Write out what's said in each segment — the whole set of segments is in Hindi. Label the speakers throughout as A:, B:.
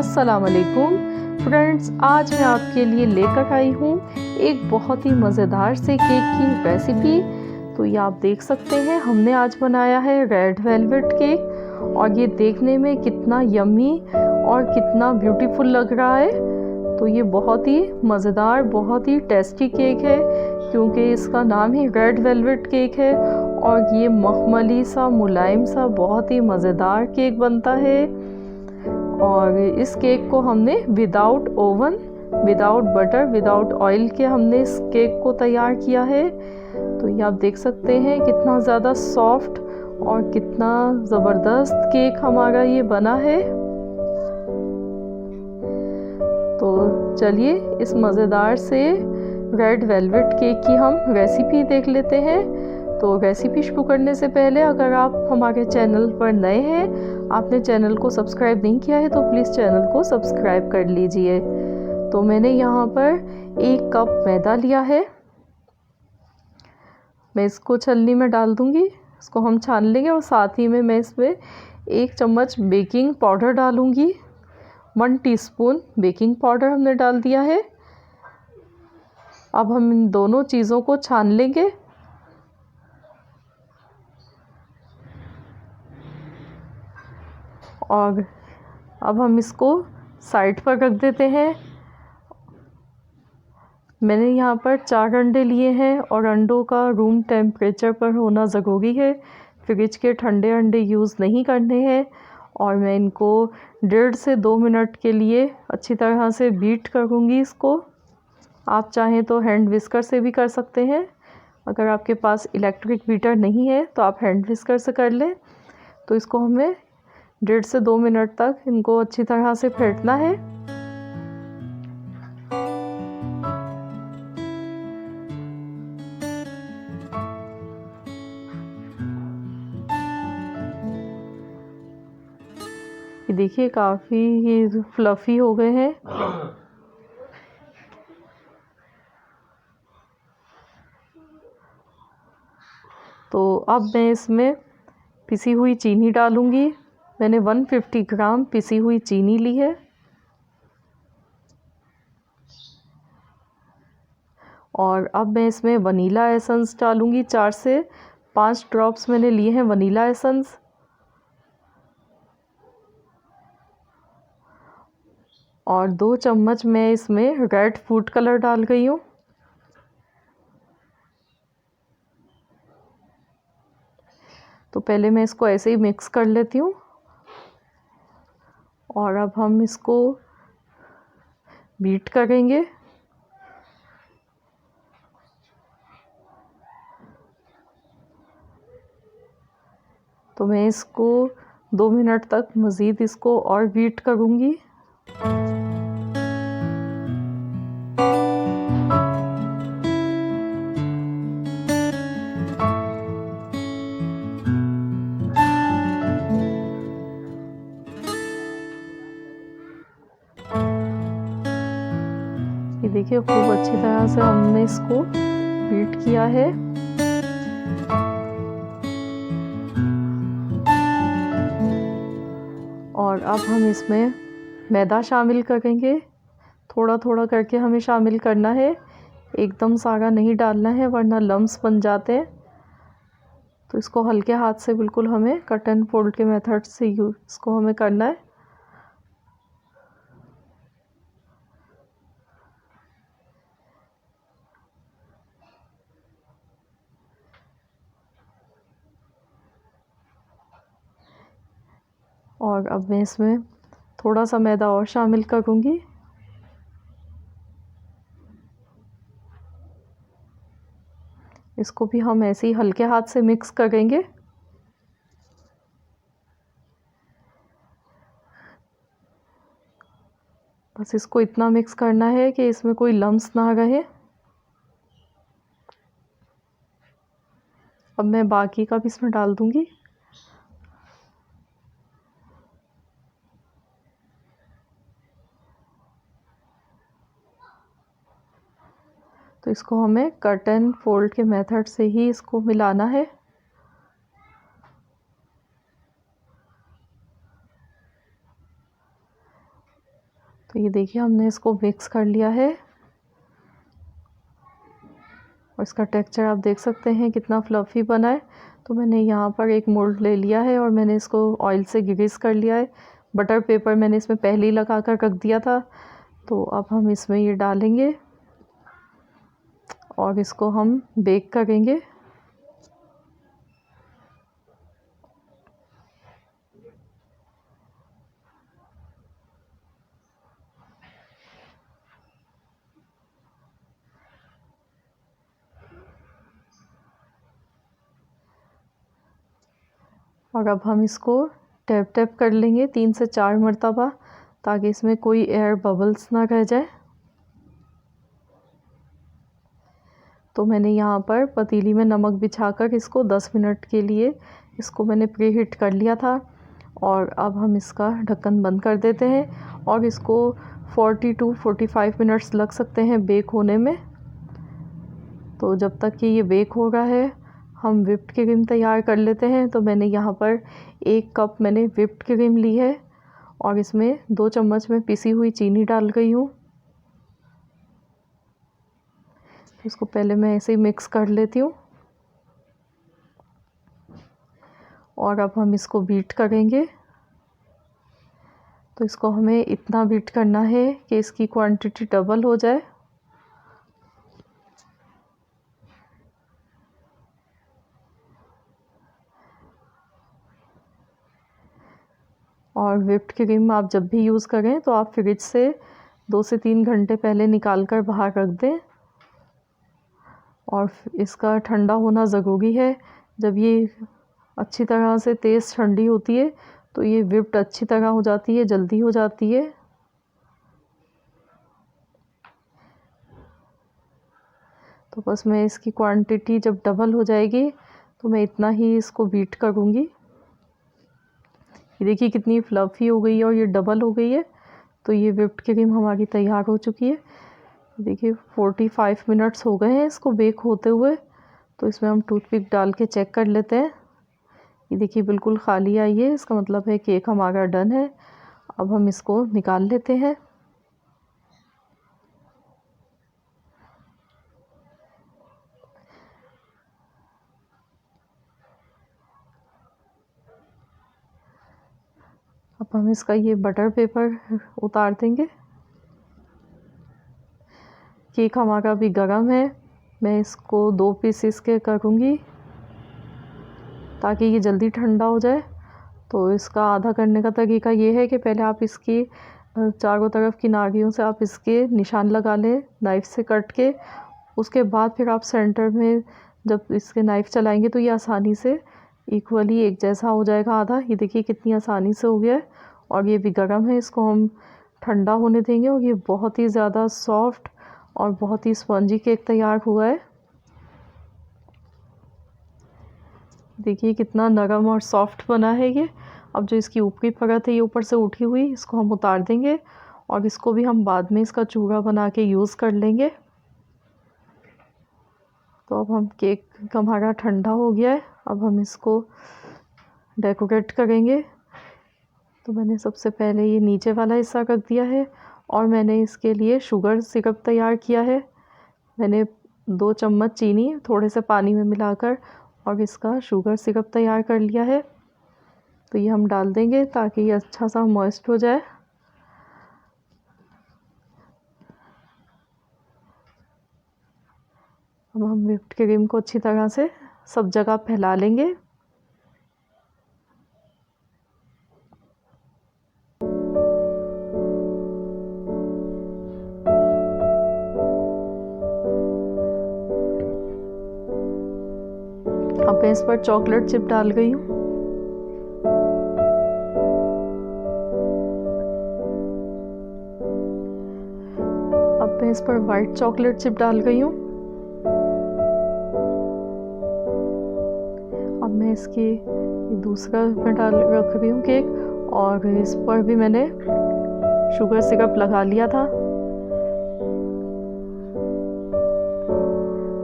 A: अस्सलाम वालेकुम फ्रेंड्स, आज मैं आपके लिए लेकर आई हूँ एक बहुत ही मज़ेदार से केक की रेसिपी। तो ये आप देख सकते हैं, हमने आज बनाया है रेड वेलवेट केक और ये देखने में कितना यम्मी और कितना ब्यूटीफुल लग रहा है। तो ये बहुत ही मज़ेदार, बहुत ही टेस्टी केक है क्योंकि इसका नाम ही रेड वेलवेट केक है और ये मखमली सा, मुलायम सा, बहुत ही मज़ेदार केक बनता है। और इस केक को हमने without oven, without butter, without oil के हमने इस केक को तैयार किया है। तो ये आप देख सकते हैं कितना ज़्यादा सॉफ्ट और कितना ज़बरदस्त केक हमारा ये बना है। तो चलिए इस मज़ेदार से रेड वेलवेट केक की हम रेसिपी देख लेते हैं। तो रेसिपी शुरू करने से पहले अगर आप हमारे चैनल पर नए हैं, आपने चैनल को सब्सक्राइब नहीं किया है तो प्लीज़ चैनल को सब्सक्राइब कर लीजिए। तो मैंने यहाँ पर 1 कप मैदा लिया है, मैं इसको छलनी में डाल दूँगी, इसको हम छान लेंगे। और साथ ही में मैं इसमें 1 चम्मच बेकिंग पाउडर डालूँगी। 1 टीस्पून बेकिंग पाउडर हमने डाल दिया है। अब हम इन दोनों चीज़ों को छान लेंगे। और अब हम इसको साइड पर रख देते हैं। मैंने यहाँ पर 4 अंडे लिए हैं और अंडों का रूम टेम्परेचर पर होना ज़रूरी है, फ्रिज के ठंडे अंडे यूज़ नहीं करने हैं। और मैं इनको 1.5 से 2 मिनट के लिए अच्छी तरह से बीट करूँगी इसको। आप चाहें तो हैंड विस्कर से भी कर सकते हैं, अगर आपके पास इलेक्ट्रिक बीटर नहीं है तो आप हैंड विस्कर से कर लें। तो इसको हमें 1.5 से 2 मिनट तक इनको अच्छी तरह से फेंटना है। ये देखिए काफ़ी ये फ्लफ़ी हो गए हैं। तो अब मैं इसमें पिसी हुई चीनी डालूँगी। मैंने 150 ग्राम पिसी हुई चीनी ली है। और अब मैं इसमें वनीला एसेंस डालूँगी। 4 से 5 ड्रॉप्स मैंने लिए हैं वनीला एसेंस। और 2 चम्मच मैं इसमें रेड फूड कलर डाल गई हूँ। तो पहले मैं इसको ऐसे ही मिक्स कर लेती हूँ। और अब हम इसको बीट करेंगे। तो मैं इसको 2 मिनट तक मज़ीद इसको और बीट करूँगी। ये देखिए खूब अच्छी तरह से हमने इसको बीट किया है। और अब हम इसमें मैदा शामिल करेंगे। थोड़ा थोड़ा करके हमें शामिल करना है, एकदम सारा नहीं डालना है वरना लम्स बन जाते हैं। तो इसको हल्के हाथ से बिल्कुल हमें कट एंड फोल्ड के मेथड से इसको हमें करना है। और अब मैं इसमें थोड़ा सा मैदा और शामिल करूँगी। इसको भी हम ऐसे ही हल्के हाथ से मिक्स करेंगे। बस इसको इतना मिक्स करना है कि इसमें कोई लम्स ना रहे। अब मैं बाकी का भी इसमें डाल दूँगी। तो इसको हमें कट एंड फोल्ड के मेथड से ही इसको मिलाना है। तो ये देखिए हमने इसको मिक्स कर लिया है और इसका टेक्सचर आप देख सकते हैं कितना फ्लफ़ी बना है। तो मैंने यहाँ पर एक मोल्ड ले लिया है और मैंने इसको ऑयल से ग्रीस कर लिया है। बटर पेपर मैंने इसमें पहले ही लगा कर रख दिया था। तो अब हम इसमें ये डालेंगे और इसको हम बेक करेंगे। और अब हम इसको टैप टैप कर लेंगे 3 से 4 मरतबा, ताकि इसमें कोई एयर बबल्स ना रह जाए। तो मैंने यहाँ पर पतीली में नमक बिछाकर इसको 10 मिनट के लिए इसको मैंने प्री हीट कर लिया था। और अब हम इसका ढक्कन बंद कर देते हैं और इसको 40 to 45 मिनट्स लग सकते हैं बेक होने में। तो जब तक कि ये बेक हो रहा है हम व्हिप्ड क्रीम तैयार कर लेते हैं। तो मैंने यहाँ पर 1 कप मैंने व्हिप्ड क्रीम ली है और इसमें 2 चम्मच में पिसी हुई चीनी डाल गई हूँ। इसको पहले मैं ऐसे ही मिक्स कर लेती हूँ और अब हम इसको बीट करेंगे। तो इसको हमें इतना बीट करना है कि इसकी क्वांटिटी डबल हो जाए। और व्हिप्ड क्रीम आप जब भी यूज़ करें तो आप फ्रिज से 2 से 3 घंटे पहले निकाल कर बाहर रख दें। और इसका ठंडा होना ज़रूरी है। जब ये अच्छी तरह से तेज़ ठंडी होती है तो ये व्हिप्ड अच्छी तरह हो जाती है, जल्दी हो जाती है। तो बस मैं इसकी क्वांटिटी जब डबल हो जाएगी तो मैं इतना ही इसको बीट करूँगी। ये देखिए कितनी फ्लफ़ी हो गई है और ये डबल हो गई है। तो ये व्हिप्ड क्रीम हमारी तैयार हो चुकी है। देखिए 45 मिनट्स हो गए हैं इसको बेक होते हुए। तो इसमें हम टूथपिक डाल के चेक कर लेते हैं। ये देखिए बिल्कुल खाली आई है, इसका मतलब है केक हमारा डन है। अब हम इसको निकाल लेते हैं। अब हम इसका ये बटर पेपर उतार देंगे। केक हमारा अभी गरम है। मैं इसको 2 पीसेस के करूँगी ताकि ये जल्दी ठंडा हो जाए। तो इसका आधा करने का तरीका ये है कि पहले आप इसकी चारों तरफ किनारियों से आप इसके निशान लगा लें नाइफ़ से कट के। उसके बाद फिर आप सेंटर में जब इसके नाइफ़ चलाएंगे तो ये आसानी से इक्वली एक जैसा हो जाएगा आधा। ये देखिए कितनी आसानी से हो गया है और ये भी गर्म है। इसको हम ठंडा होने देंगे और ये बहुत ही ज़्यादा सॉफ्ट और बहुत ही स्पंजी केक तैयार हुआ है। देखिए कितना नरम और सॉफ्ट बना है ये। अब जो इसकी ऊपरी परत है ये ऊपर से उठी हुई, इसको हम उतार देंगे और इसको भी हम बाद में इसका चूरा बना के यूज़ कर लेंगे। तो अब हम केक हमारा ठंडा हो गया है। अब हम इसको डेकोरेट करेंगे। तो मैंने सबसे पहले ये नीचे वाला हिस्सा रख दिया है और मैंने इसके लिए शुगर सिरप तैयार किया है। मैंने 2 चम्मच चीनी थोड़े से पानी में मिलाकर और इसका शुगर सिरप तैयार कर लिया है। तो ये हम डाल देंगे ताकि ये अच्छा सा मॉइस्ट हो जाए। अब हम व्हिप्ड क्रीम को अच्छी तरह से सब जगह फैला लेंगे। अब मैं इस पर चॉकलेट चिप डाल गई हूँ। अब मैं इस पर वाइट चॉकलेट चिप डाल गई हूँ। अब मैं इसकी दूसरा में डाल रख रही हूँ केक और इस पर भी मैंने शुगर सिरप लगा लिया था।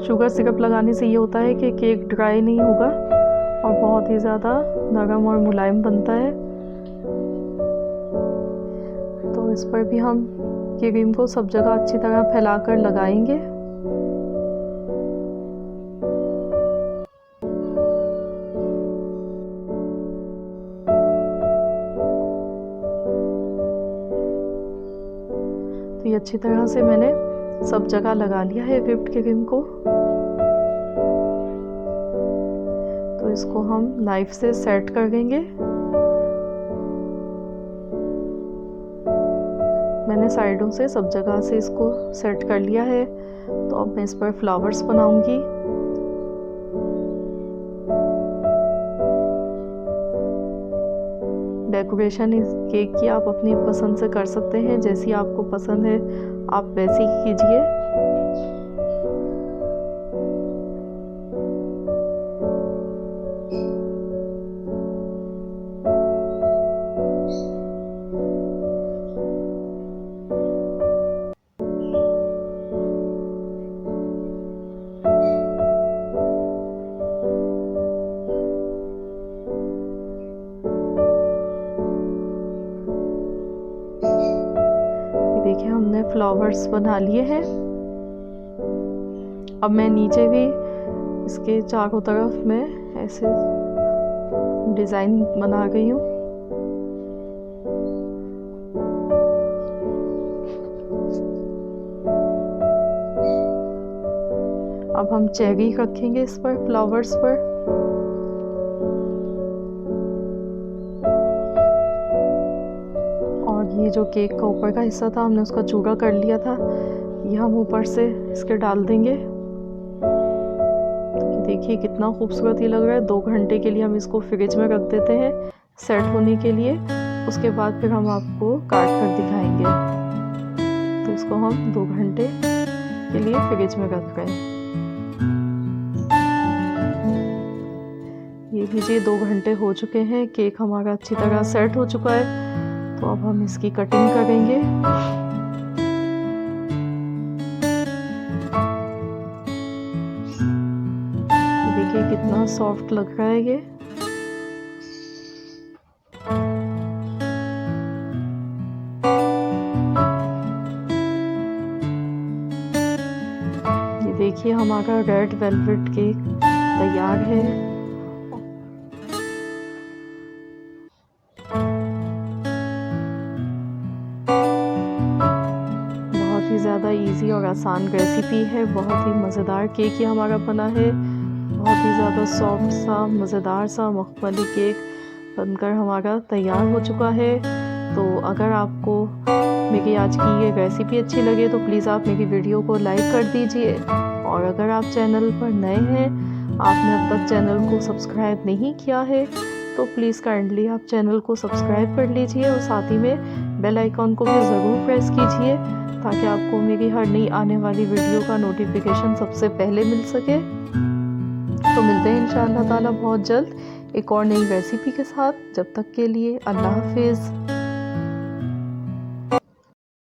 A: शुगर सिरप लगाने से ये होता है कि केक ड्राई नहीं होगा और बहुत ही ज़्यादा नरम और मुलायम बनता है। तो इस पर भी हम क्रीम को सब जगह अच्छी तरह फैलाकर लगाएंगे। तो ये अच्छी तरह से मैंने सब जगह लगा लिया है व्हिप्ड क्रीम को। तो इसको हम नाइफ से सेट कर देंगे। मैंने साइडों से सब जगह से इसको सेट कर लिया है। तो अब मैं इस पर फ्लावर्स बनाऊंगी। डेकोरेशन इस केक की आप अपनी पसंद से कर सकते हैं, जैसी आपको पसंद है आप वैसी ही कीजिए। देखिए हमने फ्लावर्स बना लिए हैं। अब मैं नीचे भी इसके चारों तरफ मैं ऐसे डिज़ाइन बना गई हूँ। अब हम चेरी रखेंगे इस पर, फ्लावर्स पर। ये जो केक का ऊपर का हिस्सा था हमने उसका चूरा कर लिया था, ये हम ऊपर से इसके डाल देंगे। देखिए कितना खूबसूरत ही लग रहा है। 2 घंटे के लिए हम इसको फ्रिज में रख देते हैं सेट होने के लिए। उसके बाद फिर हम आपको काट कर दिखाएंगे। तो इसको हम 2 घंटे के लिए फ्रिज में रख रहे हैं। ये लीजिए 2 घंटे हो चुके हैं, केक हमारा अच्छी तरह सेट हो चुका है। तो अब हम इसकी कटिंग करेंगे। देखिए कितना सॉफ्ट लग रहा है ये। देखिए हमारा रेड वेलवेट केक तैयार है। ज़्यादा इजी और आसान रेसिपी है। बहुत ही मज़ेदार केक ये हमारा बना है। बहुत ही ज़्यादा सॉफ्ट सा मज़ेदार सा मखमली केक बनकर हमारा तैयार हो चुका है। तो अगर आपको मेरी आज की ये रेसिपी अच्छी लगे तो प्लीज़ आप मेरी वीडियो को लाइक कर दीजिए। और अगर आप चैनल पर नए हैं, आपने अब तक चैनल को सब्सक्राइब नहीं किया है, तो प्लीज़ काइंडली आप चैनल को सब्सक्राइब कर लीजिए और साथ ही में बेल आइकॉन को भी ज़रूर प्रेस कीजिए, ताकि आपको मेरी हर नई आने वाली वीडियो का नोटिफिकेशन सबसे पहले मिल सके। तो मिलते हैं इंशाअल्लाह ताला बहुत जल्द एक और नई रेसिपी के साथ। जब तक के लिए अल्लाह हाफिज़।